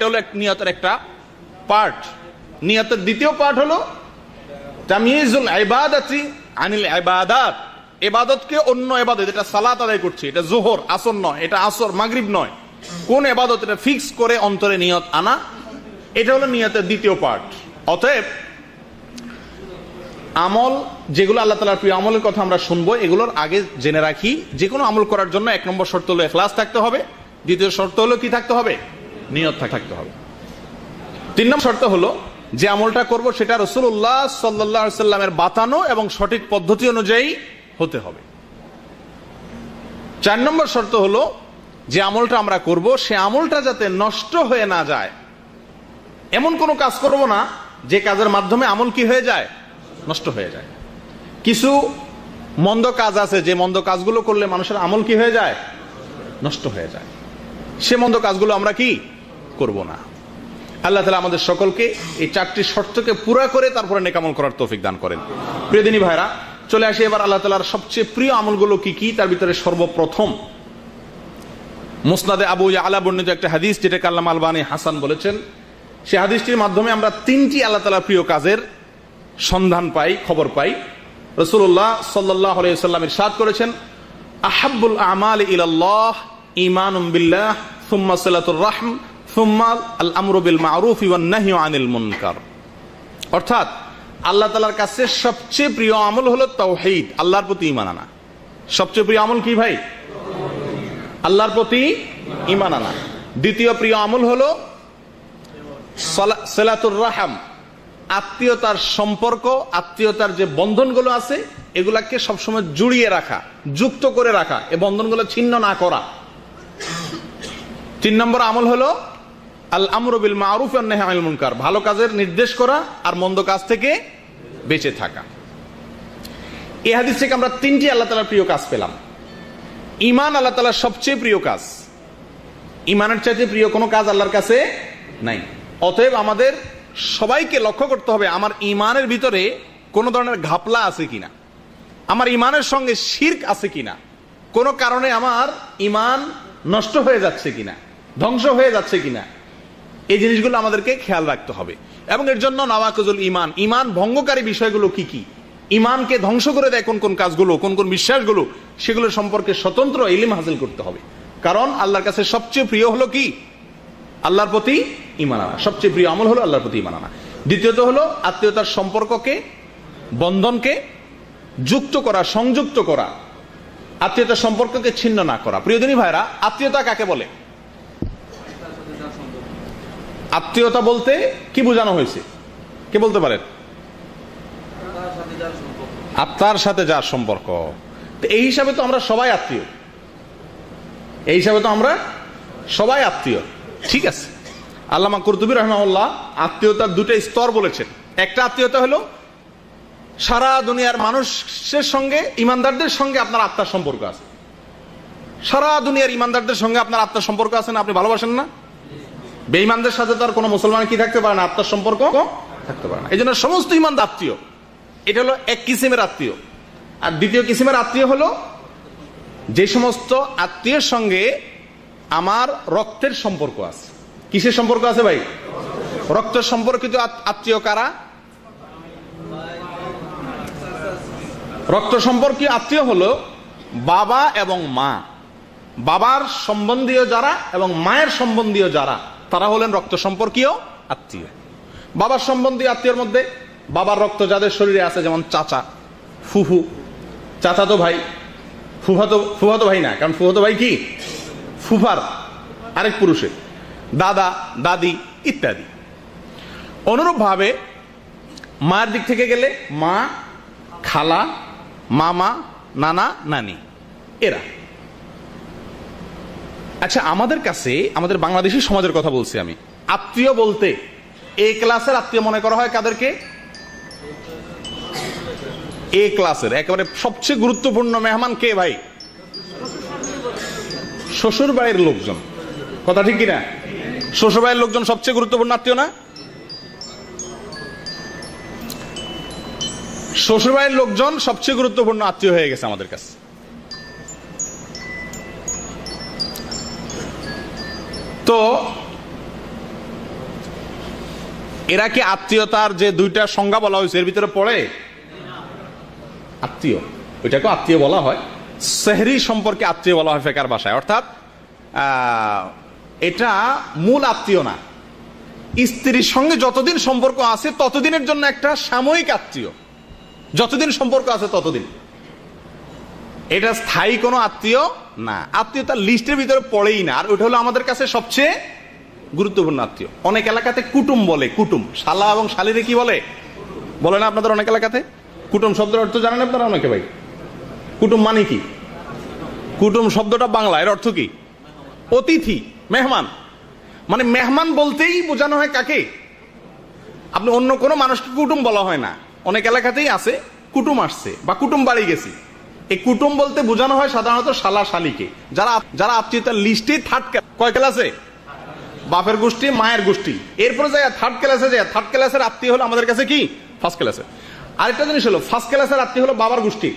হলো নিয়তের একটা পার্ট। নিয়তের দ্বিতীয় পার্ট হলো তাময়িজুল ইবাদাতি আনিল ইবাদাত, ইবাদতকে অন্য ইবাদত। এটা সালাত আদায় করছি, এটা যোহর আসর নয়, এটা আসর মাগরিব নয়, কোন ইবাদত এটা ফিক্স করে অন্তরে নিয়ত আনা, এটা হলো নিয়তের দ্বিতীয় পার্ট। অতএব আমল যেগুলো আল্লাহ তাআলার প্রিয় আমলের কথা আমরা শুনবো, এগুলোর আগে জেনে রাখি যে কোনো আমল করার জন্য এক নম্বর শর্ত হলো ইখলাস থাকতে হবে, দ্বিতীয় শর্ত হলো কি থাকতে হবে? নিয়ত থাকতে হবে। তিন নম্বর শর্ত হলো যে আমলটা করব সেটা রাসূলুল্লাহ সাল্লাল্লাহু আলাইহি সাল্লামের বাতানো এবং সঠিক পদ্ধতি অনুযায়ী হতে হবে। চার নম্বর শর্ত হলো যে আমলটা আমরা করব সে আমলটা যাতে নষ্ট হয়ে না যায়। এমন কোনো কাজ করব না যে কাজের মাধ্যমে আমল কি হয়ে যায়? নষ্ট হয়ে যায়। কিছু মন্দ কাজ আছে যে মন্দ কাজগুলো করলে মানুষের আমল কি হয়ে যায়? নষ্ট হয়ে যায়। সে মন্দ কাজগুলো আমরা কি করব না। আল্লাহ তাআলা আমাদের সকলকে এই চারটি শর্তকে পুরা করে তারপরে নেক আমল করার তৌফিক দান করেন। প্রিয় দিনী ভাইরা, চলে আসি এবার আল্লাহ তাআলার সবচেয়ে প্রিয় আমলগুলো কি কি। তার ভিতরে সর্বপ্রথম মুসনাদে আবু ইয়ালা বর্ণিত একটা হাদিস, যেটাকে আল্লামা আলবানী হাসান বলেছেন। সেই হাদিসটির মাধ্যমে আমরা তিনটি আল্লাহ তাআলার প্রিয় কাজের সন্ধান পাই, খবর পাই। রাসূলুল্লাহ সাল্লাল্লাহু আলাইহি ওয়াসাল্লাম ইরশাদ করেছেন, আহাব্বুল আমালি ইলাল্লাহ ঈমানুম বিল্লাহ সুম্মা সিলাতুর রাহম সুম্মা আল আমরু বিল মা'রুফ ওয়ান নাহয়ু আনিল মুনকার। অর্থাৎ আল্লাহ তাআলার কাছে সবচেয়ে প্রিয় আমল হলো তাওহীদ, আল্লাহর প্রতি ঈমান আনা। সবচেয়ে প্রিয় আমল কি ভাই? আল্লাহর প্রতি ঈমান আনা। দ্বিতীয় প্রিয় আমল হলো সিলাতুর রাহম, আত্মীয়তার সম্পর্ক, আত্মীয়তার যে বন্ধনগুলো আছে এগুলাকে সবসময় জুড়িয়ে রাখা, যুক্ত করে রাখা, এই বন্ধনগুলো ছিন্ন না করা। তিন নম্বর আমল হলো আল আমরু বিল মা'রুফ ওয়ান নাহয়ু আনিল মুনকার, ভালো কাজের নির্দেশ করা আর মন্দ কাজ থেকে বেঁচে থাকা। এই হাদিস থেকে আমরা তিনটি আল্লাহ তাআলার প্রিয় কাজ পেলাম। ঈমান আল্লাহ তাআলার সবচেয়ে প্রিয় কাজ, ঈমানের চাইতে প্রিয় কোনো কাজ আল্লাহর কাছে নাই। অতএব আমাদের সবাইকে লক্ষ্য করতে হবে আমার ঈমানের ভিতরে কোনো ধরনের ঘাপলা আছে কিনা, আমার ঈমানের সঙ্গে শিরক আছে কিনা, কোনো কারণে আমার ঈমান নষ্ট হয়ে যাচ্ছে কিনা, ধ্বংস হয়ে যাচ্ছে কিনা, এই জিনিসগুলো আমাদেরকে খেয়াল রাখতে হবে। এবং এর জন্য নাওয়াকিজুল ঈমান, ঈমান ভঙ্গকারী বিষয়গুলো কি কি, ঈমানকে ধ্বংস করে দেয় কোন কোন কাজগুলো, কোন কোন বিশ্বাসগুলো, সেগুলো সম্পর্কে স্বতন্ত্র ইলম হাসিল করতে হবে। কারণ আল্লাহর কাছে সবচেয়ে প্রিয় হলো কি? আল্লাহর প্রতি ঈমান আনা। সবচেয়ে প্রিয় আমল হলো আল্লাহর প্রতি ঈমান আনা। দ্বিতীয়ত হলো আত্মীয়তার সম্পর্ককে, বন্ধনকে যুক্ত করা, সংযুক্ত করা, আত্মীয়তার সম্পর্ককে ছিন্ন না করা। প্রিয় দিনী ভাইরা, আত্মীয়তা কাকে বলে? আত্মীয়তা বলতে কি বোঝানো হয়েছে কে বলতে পারেন? আত্মার সাথে যার সম্পর্ক। এই হিসাবে তো আমরা সবাই আত্মীয়, এই হিসাবে তো আমরা সবাই আত্মীয়। ঠিক আছে, আল্লামা কুরতুবী রাহিমাহুল্লাহ আত্মীয়তার দুটো স্তর বলেছেন। একটা আত্মীয়তা হলো সারা দুনিয়ার মানুষের সঙ্গে, ইমানদারদের সঙ্গে আপনার আত্মার সম্পর্ক আছে। সারা দুনিয়ার ইমানদারদের সঙ্গে আপনার আত্মার সম্পর্ক আছে না? আপনি ভালোবাসেন না? বেঈমানদের সাথে তো আর কোনো মুসলমান কি থাকতে পারে না? আত্মার সম্পর্ক থাকতে পারে না। এই জন্য সমস্ত ইমানদার আত্মীয়। এটা হলো এক কিসিমের আত্মীয়। আর দ্বিতীয় কিসিমের আত্মীয় হলো যে সমস্ত আত্মীয়ের সঙ্গে আমার রক্তের সম্পর্ক আছে। কিসের সম্পর্ক আছে ভাই? রক্তের সম্পর্কিত আত্মীয় কারা? রক্ত সম্পর্কীয় আত্মীয় হলো বাবা এবং মা। বাবার সম্বন্ধীয় যারা এবং মায়ের সম্বন্ধীয় যারা, তারা হলেন রক্ত সম্পর্কীয় আত্মীয়। বাবার সম্বন্ধীয় আত্মীয়ের মধ্যে বাবার রক্ত যাদের শরীরে আছে, যেমন চাচা, ফুফু, চাচাতো ভাই, ফুফাতো ভাই না, কারণ ফুফাতো ভাই কি ফুফার আরেক পুরুষের, দাদা, দাদি ইত্যাদি। অনুরূপ ভাবে মায়ের দিক থেকে গেলে মা, খালা, মামা, নানা, নানি, এরা। আচ্ছা, আমাদের কাছে, আমাদের বাংলাদেশী সমাজের কথা বলছি আমি, আত্মীয় বলতে এ ক্লাসের আত্মীয় মনে করা হয় কাদেরকে? এ ক্লাসের একেবারে সবচেয়ে গুরুত্বপূর্ণ মেহমান কে ভাই? শ্বশুর বাড়ির লোকজন। কথা ঠিক কিনা? শ্বশুর বাড়ির লোকজন সবচেয়ে গুরুত্বপূর্ণ আত্মীয় না? শ্বশুর বাড়ির লোকজন সবচেয়ে গুরুত্বপূর্ণ আত্মীয় হয়ে গেছে আমাদের কাছে। তো এরা কি আত্মীয়তার যে দুইটা সংজ্ঞা বলা হয়েছে এর ভিতরে পড়ে? আত্মীয়, ওইটাকে আত্মীয় বলা হয়। সেহরি সম্পর্কে আত্মীয় বলা হয় ফেকার ভাষায়, অর্থাৎ এটা মূল আত্মীয় না। স্ত্রীর সঙ্গে যতদিন সম্পর্ক আছে ততদিনের জন্য একটা সাময়িক আত্মীয়, যতদিন সম্পর্ক আছে ততদিন। এটা স্থায়ী কোনো আত্মীয় না, আত্মীয়তার লিস্টের ভিতরে পড়েই না। আর ওটা হলো আমাদের কাছে সবচেয়ে গুরুত্বপূর্ণ আত্মীয়। অনেক এলাকাতে কুটুম বলে, কুটুম, শালা এবং শালিরে কি বলে বলে না আপনাদের অনেক এলাকাতে? কুটুম শব্দের অর্থ জানেন আপনারা অনেকে? ভাই, কুটুম মানে কি? কুটুম শব্দটা বাংলা, এর অর্থ কি? অতিথি, মেহমান। মানে মেহমান বলতেই বোঝানো হয় কাকে? আপনি অন্য কোনো মানুষকে কুটুম বলা হয় না। অনেক এলাকাতেই আছে কুটুম আসছে বা কুটুম বাড়ি গেছি, এই কুটুম বলতে বোঝানো হয় সাধারণত শালা শালিকে, যারা আত্মীয়তার লিস্টে থার্ড কয় ক্লাসে, বাপের গোষ্ঠী মায়ের গোষ্ঠী, এরপরে যায় থার্ড ক্লাসে যায়। থার্ড ক্লাসের আত্মীয় হলো আমাদের কাছে কি ফার্স্ট ক্লাসে। আরেকটা জিনিস হলো ফার্স্ট ক্লাসের আত্মীয় হলো বাবার গোষ্ঠী।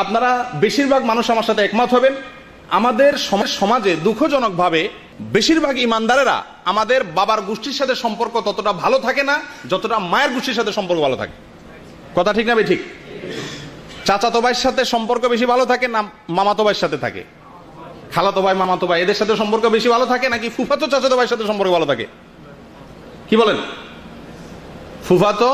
আপনারা বেশিরভাগ মানুষ আমার সাথে একমত হবেন, আমাদের সমাজে দুঃখজনক ভাবে বেশিরভাগ ইমানদারেরা আমাদের বাবার গোষ্ঠীর সাথে সম্পর্ক ততটা ভালো থাকে না যতটা মায়ের গোষ্ঠীর সাথে সম্পর্ক ভালো থাকে। কথা ঠিক না ভাই? ঠিক। চাচাতো ভাইয়ের সাথে সম্পর্ক বেশি ভালো থাকে না মামাতো ভাইয়ের সাথে থাকে? খালাতো ভাই মামাতো ভাই এদের সাথে সম্পর্ক বেশি ভালো থাকে নাকি ফুফাতো চাচাতো ভাইয়ের সাথে সম্পর্ক ভালো থাকে? কি বলেন? ফুফাতো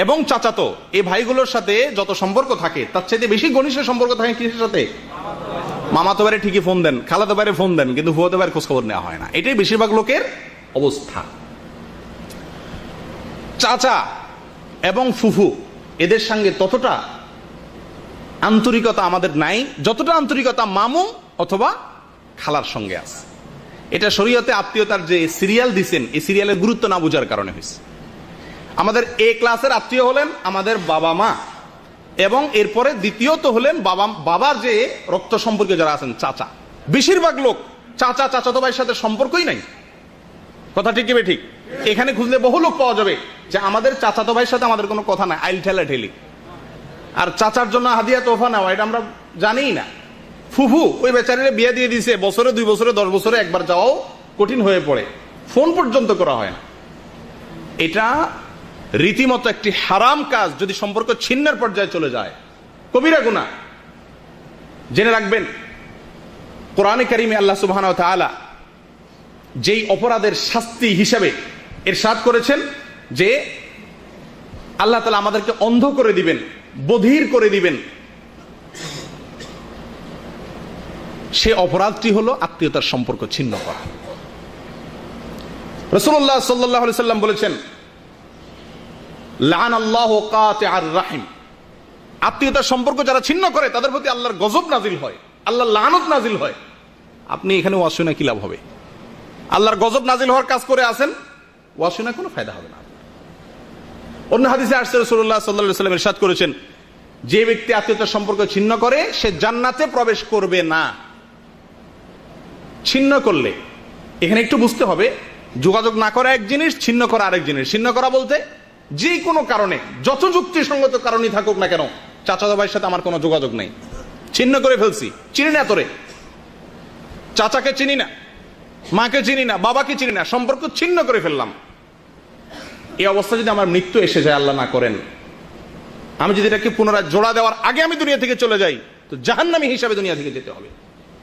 এবং চাচাতো এই ভাইগুলোর সাথে যত সম্পর্ক থাকে তার চাইতে বেশি ঘনিষ্ঠ সম্পর্ক থাকে কিসের সাথে? মামাতো ভাইরে ঠিকই ফোন দেন, খালাতো ভাইরে ফোন দেন, কিন্তু ফুফাতো ভাইয়ের খোঁজ খবর নেওয়া হয় না। এটাই বেশিরভাগ লোকের অবস্থা। চাচা এবং ফুফু এদের সঙ্গে ততটা আন্তরিকতা আমাদের নাই যতটা আন্তরিকতা মামু অথবা খালার সঙ্গে আছে। এটা শরীয়তে আত্মীয়তার যে সিরিয়াল দিচ্ছেন এই সিরিয়ালের গুরুত্ব না বোঝার কারণে হয়েছে। আমাদের এ ক্লাসের আত্মীয় হলেন আমাদের বাবা মা, এবং এরপরে দ্বিতীয়ত হলেন বাবার যে রক্ত সম্পর্কে যারা আছেন চাচা। বেশিরভাগ লোক চাচা চাচাতো ভাইয়ের সাথে সম্পর্কই নাই। কথা ঠিক কি ঠিক? এখানে খুঁজলে বহু লোক পাওয়া যাবে যে আমাদের চাচাতো ভাইয়ের সাথে আমাদের কোনো কথা নাই, আইল ঠেলা ঠেলি। আর চাচার জন্য হাদিয়া তোফা নেওয়া এটা আমরা জানিই না। ফুফু ওই বেচারিরে বিয়ে দিয়ে দিছে, বছরে 2 বছরে 10 বছরে একবার যাওয়াও কঠিন হয়ে পড়ে, ফোন পর্যন্ত করা হয় না। এটা রীতিমতো একটি হারাম কাজ। যদি সম্পর্ক ছিন্নের পর্যায়ে চলে যায় কবিরা গুনাহ। জেনে রাখবেন কোরআনে কারিমে আল্লাহ সুবহানাহু ওয়া তাআলা যেই অপরাধের শাস্তি হিসেবে ইরশাদ করেছেন যে আল্লাহ তাআলা আমাদেরকে অন্ধ করে দিবেন, বধির করে দিবেন, সে অপরাধটি হলো আত্মীয়তার সম্পর্ক ছিন্ন করা। রাসূলুল্লাহ সাল্লাল্লাহু আলাইহি সাল্লাম বলেছেন লাআনাল্লাহু কাতিআর রাহিম, আত্মীয়তার সম্পর্ক যারা ছিন্ন করে তাদের প্রতি আল্লাহর গজব নাজিল হয়, আল্লাহর লানত নাজিল হয়। আপনি এখানে ওয়াজ শুনে কি লাভ হবে? আল্লাহর গজব নাজিল হওয়ার কাজ করে আছেন, ওয়াজ শুনে কোনো ফায়দা হবে না। অন্য হাদিসে আসছে রাসূলুল্লাহ সাল্লাল্লাহু আলাইহি সাল্লাম ইরশাদ করেছেন যে ব্যক্তি আত্মীয়তার সম্পর্ক ছিন্ন করে সে জান্নাতে প্রবেশ করবে না। ছিন্ন করলে এখানে একটু বুঝতে হবে, যোগাযোগ না করা এক জিনিস, ছিন্ন করা আরেক জিনিস। ছিন্ন করা বলতে যে কোনো কারণে, যত যুক্তিসঙ্গত কারণই থাকুক না কেন, চাচাতো ভাইয়ের সাথে আমার কোনো যোগাযোগ নেই, ছিন্ন করে ফেলছি, চিনি না তোরে, চাচাকে চিনি না, মাকে চিনি না, বাবাকে চিনি না, সম্পর্ক ছিন্ন করে ফেললাম। এই অবস্থা যদি আমার মৃত্যু এসে যায়, আল্লাহ না করেন, আমি যদি এটাকে পুনরায় জোড়া দেওয়ার আগে আমি দুনিয়া থেকে চলে যাই, তো জাহান্নামী হিসাবে দুনিয়া থেকে যেতে হবে।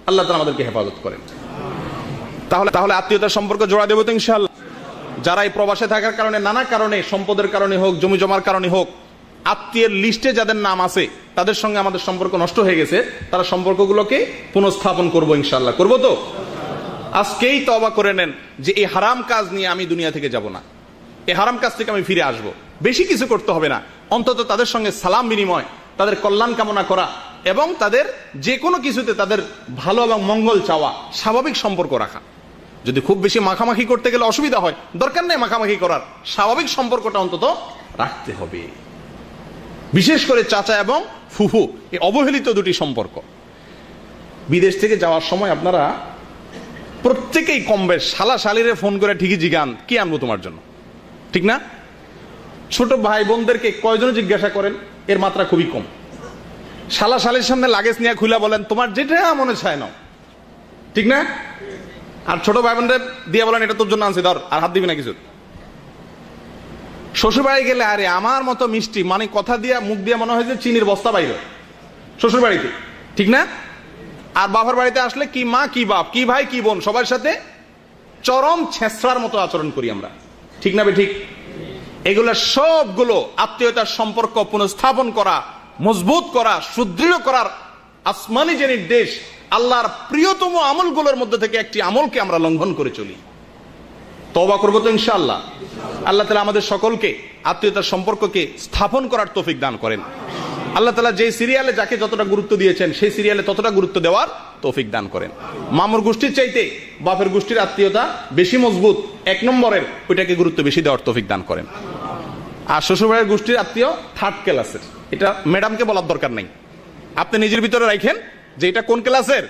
আল্লাহ তাআলা আমাদেরকে হেফাজত করেন। তাহলে আত্মীয়তার সম্পর্ক জোড়া দেব তো ইনশাআল্লাহ। যারা এই প্রবাসে থাকার কারণে, নানা কারণে, সম্পদের কারণে হোক, জমি জমার কারণে হোক, আত্মীয়ের লিস্টে যাদের নাম আছে তাদের সঙ্গে আমাদের সম্পর্ক নষ্ট হয়ে গেছে, তারা সম্পর্কগুলোকে পুনঃস্থাপন করবো ইনশাআল্লাহ। করবো তো? আজকেই তওবা করে নেন যে এই হারাম কাজ নিয়ে আমি দুনিয়া থেকে যাব না, এই হারাম কাজ থেকে আমি ফিরে আসব। বেশি কিছু করতে হবে না, অন্তত তাদের সঙ্গে সালাম বিনিময়, তাদের কল্যাণ কামনা করা এবং তাদের যে কোনো কিছুতে তাদের ভালো এবং মঙ্গল চাওয়া, স্বাভাবিক সম্পর্ক রাখা। যদি খুব বেশি মাখামাখি করতে গেলে অসুবিধা হয়, দরকার নেই মাখামাখি করার, স্বাভাবিক সম্পর্কটা অন্তত রাখতে হবে। বিশেষ করে চাচা এবং ফুফু, এই অবহেলিত দুটি সম্পর্ক। বিদেশ থেকে যাওয়ার সময় আপনারা প্রত্যেকেই কম বেশ শালা শালিরে ফোন করে ঠিকই জিজ্ঞান কি আনবো তোমার জন্য, ঠিক না? ছোট ভাই বোনদেরকে কয়জন জিজ্ঞাসা করেন? এর মাত্রা খুবই কম। শালা শালির সামনে লাগেজ নিয়ে খুলে বলেন তোমার যেটা মনে চায় নাও, ঠিক না? আর ছোট ভাই বোনদের দিয়ে বলেন এটা তোর জন্য আনছি, ধর, আর হাত দিবি না কিছু। শ্বশুর বাড়ি গেলে আরে আমার মতো মিষ্টি, মানে কথা দিয়া মুখ দিয়া মনে হয় যে চিনির বস্তা বাইরে শ্বশুর বাড়িতে, ঠিক না? আর বাবার বাড়িতে আসলে কি মা কি বাপ কি ভাই কি বোন সবার সাথে চরম ছেঁচড়ার মতো আচরণ করি আমরা, ঠিক না? ঠিক। এগুলো সবগুলো আত্মীয়তার সম্পর্ক পুনঃস্থাপন করা, মজবুত করা, সুদৃঢ় করার আসমানি যে নির্দেশ, আল্লাহর প্রিয়তম আমলগুলোর মধ্যে থেকে একটি আমলকে আমরা লঙ্ঘন করে চলি। তওবা করবো তো ইনশাআল্লাহ। আল্লাহ তাআলা আমাদের সকলকে আত্মীয়তার সম্পর্ককে স্থাপন করার তৌফিক দান করেন। আল্লাহ তাআলা যে সিরিয়ালে যাকে যতটা গুরুত্ব দিয়েছেন সেই সিরিয়ালে ততটা গুরুত্ব দেওয়ার তৌফিক দান করেন। মামুর গোষ্ঠীর চাইতে বাপের গোষ্ঠীর আত্মীয়তা বেশি মজবুত, 1 নম্বরের, ওইটাকে গুরুত্ব বেশি দেওয়ার তৌফিক দান করেন। আর শ্বশুরবাড়ির গোষ্ঠীর আত্মীয় 3rd ক্লাসের, এটা ম্যাডামকে বলার দরকার নাই, আপনি নিজের ভিতরে রাখেন যে এটা কোন ক্লাসের,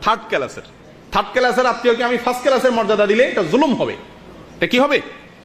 3rd ক্লাসের। 3rd ক্লাসের আত্মীয়কে আমি 1st ক্লাসের মর্যাদা দিলে এটা জুলুম হবে। এটা কি হবে?